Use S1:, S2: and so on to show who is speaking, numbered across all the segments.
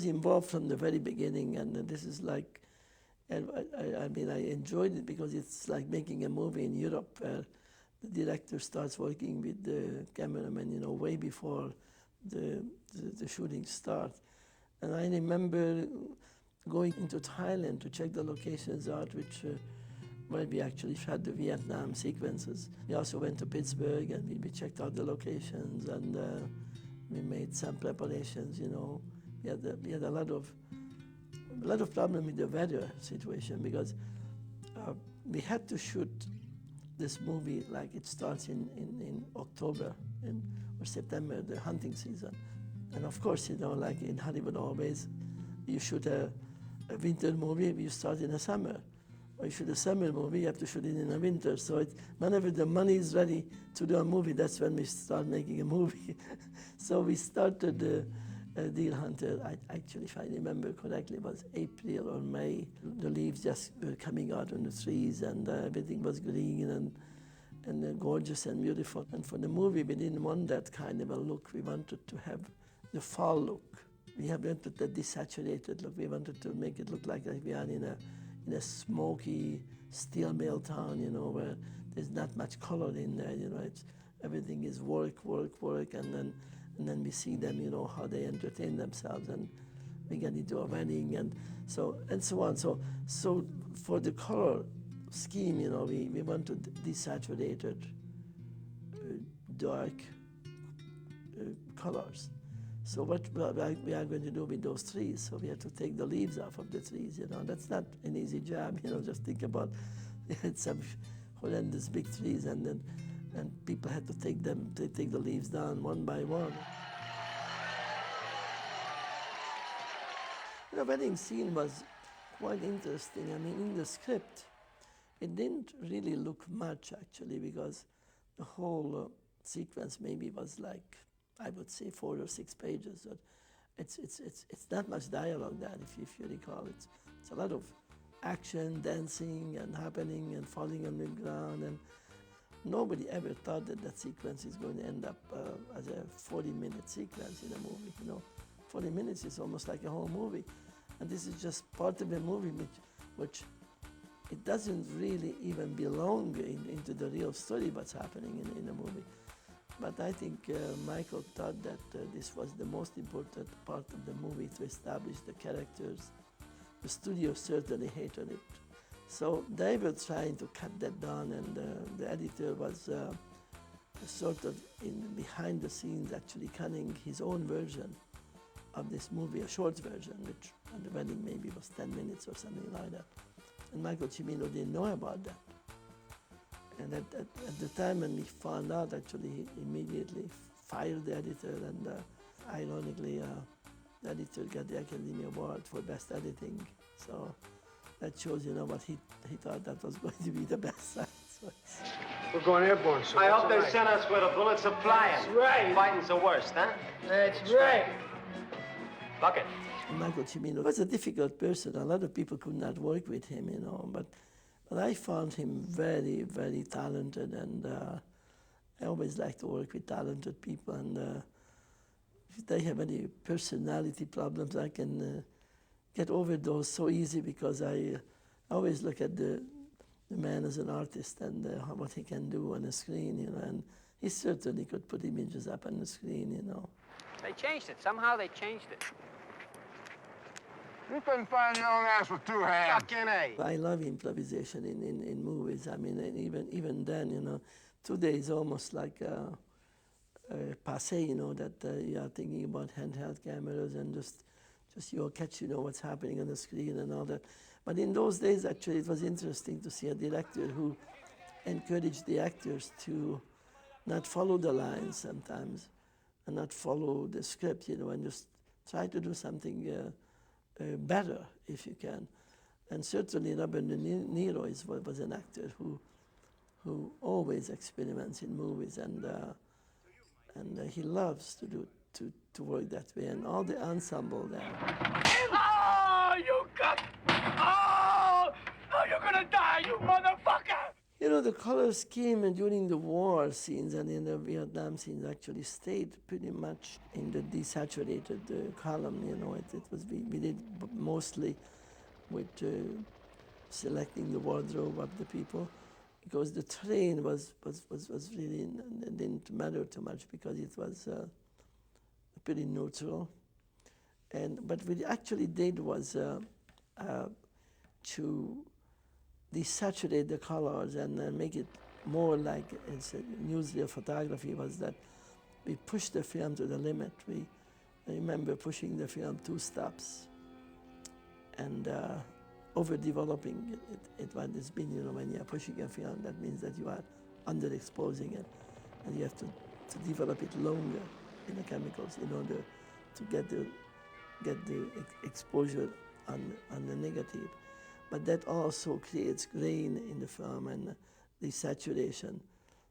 S1: was involved from the very beginning, and this is like, and I mean, I enjoyed it because it's like making a movie in Europe where the director starts working with the cameraman, you know, way before the shooting starts. And I remember going into Thailand to check the locations out, which where we actually shot the Vietnam sequences. We also went to Pittsburgh and we checked out the locations, and we made some preparations, you know. We had a lot of problem with the weather situation because we had to shoot this movie like it starts in October or September, the hunting season. And of course, you know, like in Hollywood always, you shoot a winter movie, you start in the summer. Or you shoot a summer movie, you have to shoot it in the winter. So whenever the money is ready to do a movie, that's when we start making a movie. So we started Deer Hunter, actually, if I remember correctly, it was April or May. The leaves just were coming out on the trees, and everything was green and gorgeous and beautiful. And for the movie, we didn't want that kind of a look. We wanted to have the fall look. We wanted the desaturated look. We wanted to make it look like we are in a smoky steel mill town, you know, where there's not much color in there, you know. Everything is work, and then we see them, you know, how they entertain themselves, and we get into a wedding and so on. So for the color scheme, you know, we wanted desaturated, dark colors. So what we are going to do with those trees? So we have to take the leaves off of the trees, you know. That's not an easy job, you know. Just think about some horrendous big trees, and people had to take the leaves down one by one. The wedding scene was quite interesting. I mean, in the script, it didn't really look much actually, because the whole sequence maybe was like, I would say 4 or 6 pages. It's not much dialogue there, if you recall. It's a lot of action, dancing, and happening, and falling on the ground, and nobody ever thought that sequence is going to end up as a 40-minute sequence in a movie. You know, 40 minutes is almost like a whole movie, and this is just part of a movie which it doesn't really even belong into the real story what's happening in a movie. But I think Michael thought that this was the most important part of the movie to establish the characters. The studio certainly hated it. So they were trying to cut that down, and the editor was sort of behind the scenes actually cutting his own version of this movie, a short version, which at the wedding maybe was 10 minutes or something like that. And Michael Cimino didn't know about that. And at the time when we found out, actually, he immediately fired the editor, and ironically, the editor got the Academy Award for Best Editing. So that shows, you know, what he thought that was going to be the best science.
S2: We're going airborne, sir.
S3: I hope they sent us where the bullets are flying.
S2: That's right.
S3: Fighting's the worst, huh?
S2: That's right.
S3: Bucket.
S1: Michael Cimino was a difficult person. A lot of people could not work with him, you know, but I found him very, very talented, and I always like to work with talented people, and if they have any personality problems, I can get over those so easy, because I always look at the man as an artist and what he can do on the screen, you know, and he certainly could put images up on the screen, you know.
S4: They changed it. Somehow they changed it.
S2: You couldn't find your own ass with 2 hands.
S3: Fucking A.
S1: I love improvisation in movies. I mean, even then, you know, today is almost like passé, you know, that you are thinking about handheld cameras and just you catch, you know, what's happening on the screen and all that. But in those days, actually, it was interesting to see a director who encouraged the actors to not follow the lines sometimes and not follow the script, you know, and just try to do something better, if you can. And certainly Robert De Niro was an actor who always experiments in movies, and he loves to work that way, and all the ensemble there.
S4: Oh, you got... Oh, you're gonna die, you motherfucker!
S1: You know, the color scheme during the war scenes and in the Vietnam scenes actually stayed pretty much in the desaturated column. You know, it was we did mostly with selecting the wardrobe of the people, because the terrain was really didn't matter too much because it was pretty neutral. And but what we actually did was to desaturate the colors and make it more like it's newsreel photography. Was that we pushed the film to the limit. I remember pushing the film 2 stops and overdeveloping it. It's been, you know, when you're pushing a film, that means that you are underexposing it, and you have to develop it longer in the chemicals in order to get the exposure on the negative. But that also creates grain in the film and desaturation,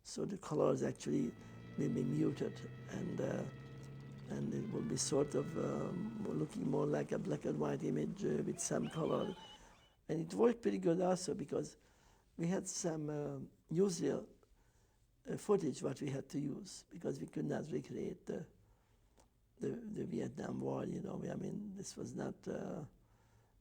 S1: so the colors actually will be muted, and it will be sort of looking more like a black and white image with some color. And it worked pretty good also because we had some newsreel footage what we had to use because we could not recreate the Vietnam War. You know, I mean, this was not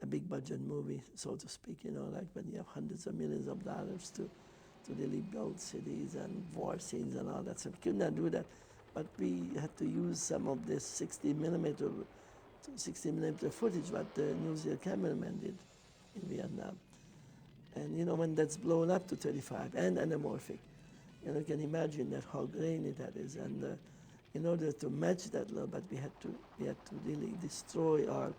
S1: a big budget movie, so to speak. You know, like when you have hundreds of millions of dollars to really build cities and war scenes and all that. So we could not do that, but we had to use some of this 60 millimeter footage what the newsreel cameraman did in Vietnam. And you know, when that's blown up to 35 and anamorphic, you know, you can imagine that how grainy that is. And in order to match that little bit, we had to really destroy our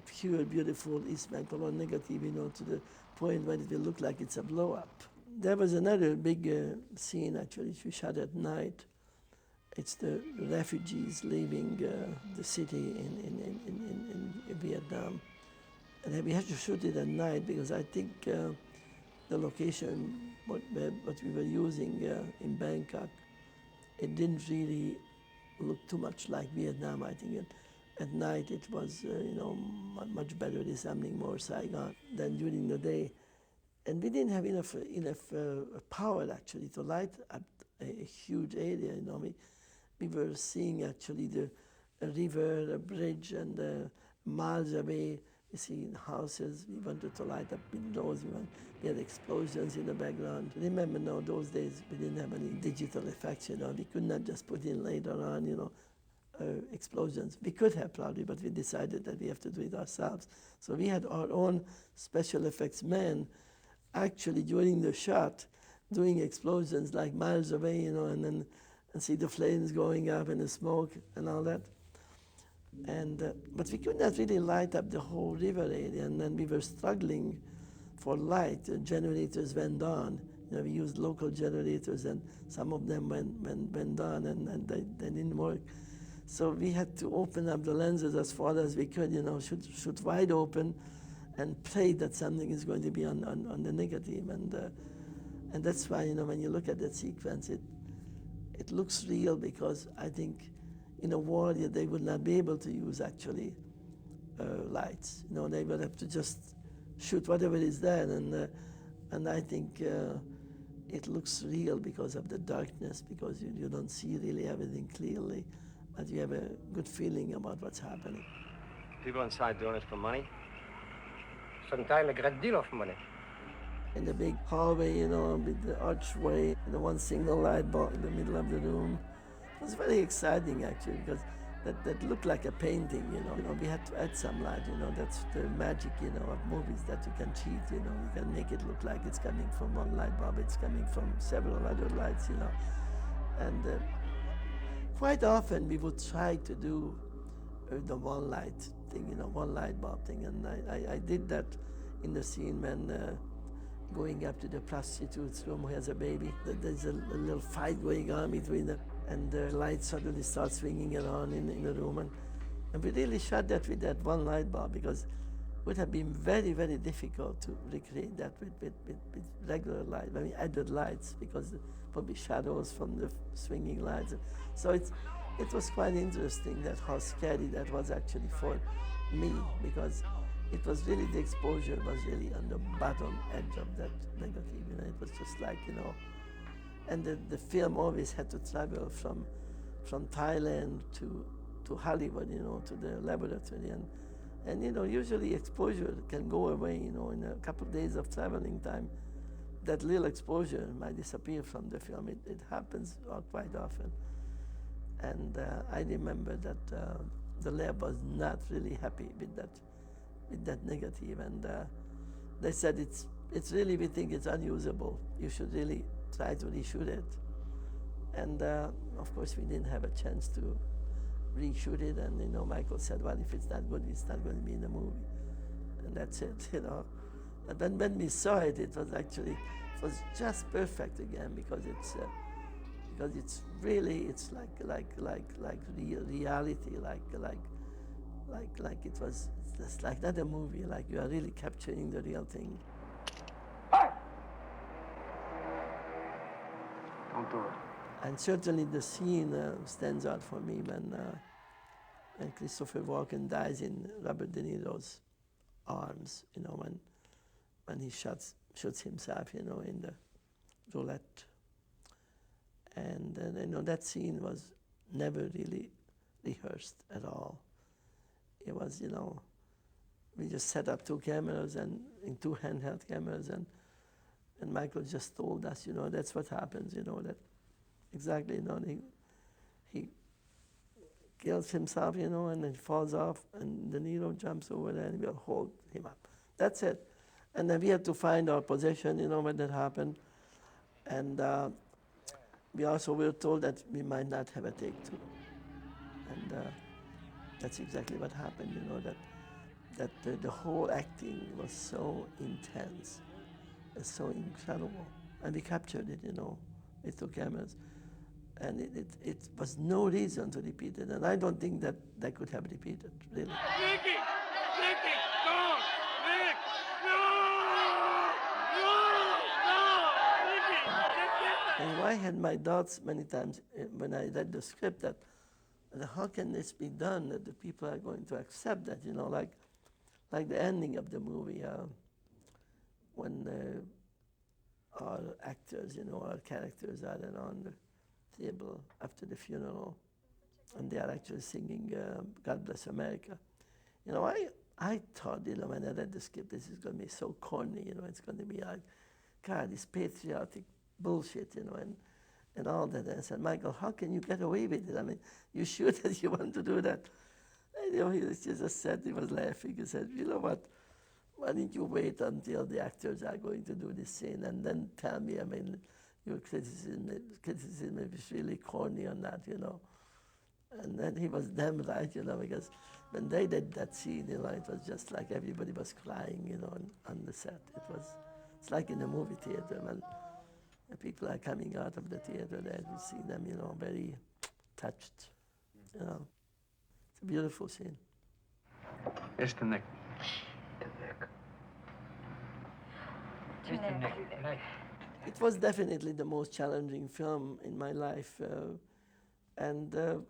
S1: pure, beautiful Eastman color negative, you know, to the point where it will look like it's a blow up. There was another big scene actually which we shot at night. It's the refugees leaving the city in Vietnam. And we had to shoot it at night because I think the location, what we were using in Bangkok, it didn't really look too much like Vietnam, I think. At night it was, you know, much better resembling more Saigon than during the day. And we didn't have enough power actually to light up a huge area. You know, we were seeing actually a river, a bridge, and miles away you see houses. We wanted to light up windows. We had explosions in the background. Remember now, those days we didn't have any digital effects. You know, we could not just put in later on, you know, explosions. We could have probably, but we decided that we have to do it ourselves. So we had our own special effects men actually during the shot doing explosions like miles away, you know, and see the flames going up and the smoke and all that. And but we could not really light up the whole river area, and then we were struggling for light. The generators went on. You know, we used local generators, and some of them went on, and they didn't work. So we had to open up the lenses as far as we could, you know, shoot wide open, and pray that something is going to be on the negative. And that's why, you know, when you look at that sequence, it looks real, because I think in a war they would not be able to use actually lights. You know, they would have to just shoot whatever is there, and I think it looks real because of the darkness, because you don't see really everything clearly, but you have a good feeling about what's happening.
S3: People inside doing it for money?
S2: Sometimes a great deal of money.
S1: In the big hallway, you know, with the archway, the one single light bulb in the middle of the room. It was very exciting, actually, because that looked like a painting, you know. We had to add some light, you know. That's the magic, you know, of movies, that you can cheat, you know. You can make it look like it's coming from one light bulb, it's coming from several other lights, you know. And quite often we would try to do the one light thing, you know, one light bulb thing. And I did that in the scene when going up to the prostitute's room who has a baby. There's a little fight going on between them, and the light suddenly starts swinging around in the room. And we really shot that with that one light bulb, because it would have been very, very difficult to recreate that with regular light, I mean added lights, because there would be shadows from the swinging lights. So it was quite interesting that how scary that was actually for me, because it was really, the exposure was really on the bottom edge of that negative, you know, it was just like, you know, and the film always had to travel from Thailand to Hollywood, you know, to the laboratory, and you know, usually exposure can go away, you know, in a couple of days of traveling time. That little exposure might disappear from the film. It happens quite often. And I remember that the lab was not really happy with that negative, and they said it's really, we think it's unusable. You should really try to reshoot it. And of course, we didn't have a chance to reshoot it. And you know, Michael said, "Well, if it's not good, it's not going to be in the movie," and that's it. You know. And then when we saw it, it was just perfect again, because it's really, it's like reality, like it was, it's like not a movie, like you are really capturing the real thing.
S5: Don't do it.
S1: And certainly the scene stands out for me when Christopher Walken dies in Robert De Niro's arms, you know, when he shoots himself, you know, in the roulette. And you know, that scene was never really rehearsed at all. It was, you know, we just set up 2 cameras and in 2 handheld cameras, and Michael just told us, you know, that's what happens, you know, that exactly, you know, he kills himself, you know, and then falls off, and De Niro jumps over there and we'll hold him up. That's it. And then we had to find our position, you know, when that happened. And we also were told that we might not have a take 2. And that's exactly what happened, you know, that the whole acting was so intense, so incredible. And we captured it, you know, with 2 cameras. And it was no reason to repeat it. And I don't think that they could have repeated, really.
S6: Nicky, don't! Nick!
S1: And I had my doubts many times when I read the script that how can this be done, that the people are going to accept that, you know, like the ending of the movie, when our actors, you know, our characters are on the table after the funeral, and they are actually singing God Bless America. You know, I thought, you know, when I read the script, this is going to be so corny, you know, it's going to be like, God, this patriotic bullshit, you know, and all that. And I said, Michael, how can you get away with it? I mean, you sure that you want to do that? And, you know, he just said, he was laughing. He said, you know what, why don't you wait until the actors are going to do this scene and then tell me, I mean, your criticism is really corny or not, you know. And then he was damn right, you know, because when they did that scene, you know, it was just like everybody was crying, you know, on the set. It's like in a movie theater when people are coming out of the theater there, you see them, you know, very touched, you know. It's a beautiful scene.
S5: It's the Nick.
S1: It was definitely the most challenging film in my life, and it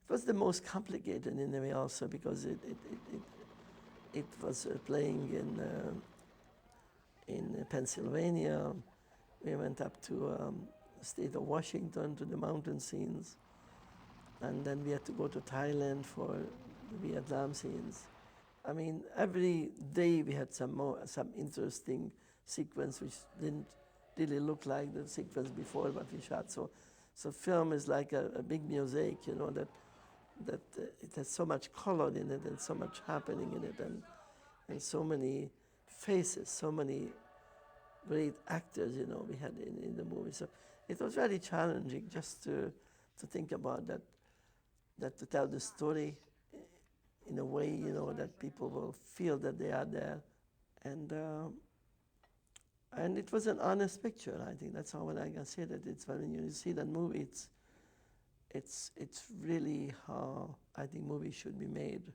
S1: was the most complicated in a way also, because it was playing in Pennsylvania. We went up to the state of Washington to the mountain scenes, and then we had to go to Thailand for the Vietnam scenes. I mean, every day we had some interesting sequence which didn't really look like the sequence before what we shot. So film is like a big mosaic, you know, that it has so much color in it and so much happening in it, and so many faces, so many great actors, you know, we had in the movie. So it was very challenging just to think about that to tell the story in a way, you know, that people will feel that they are there. And it was an honest picture, I think. That's how I can say that. It's when you see that movie, it's really how I think movies should be made.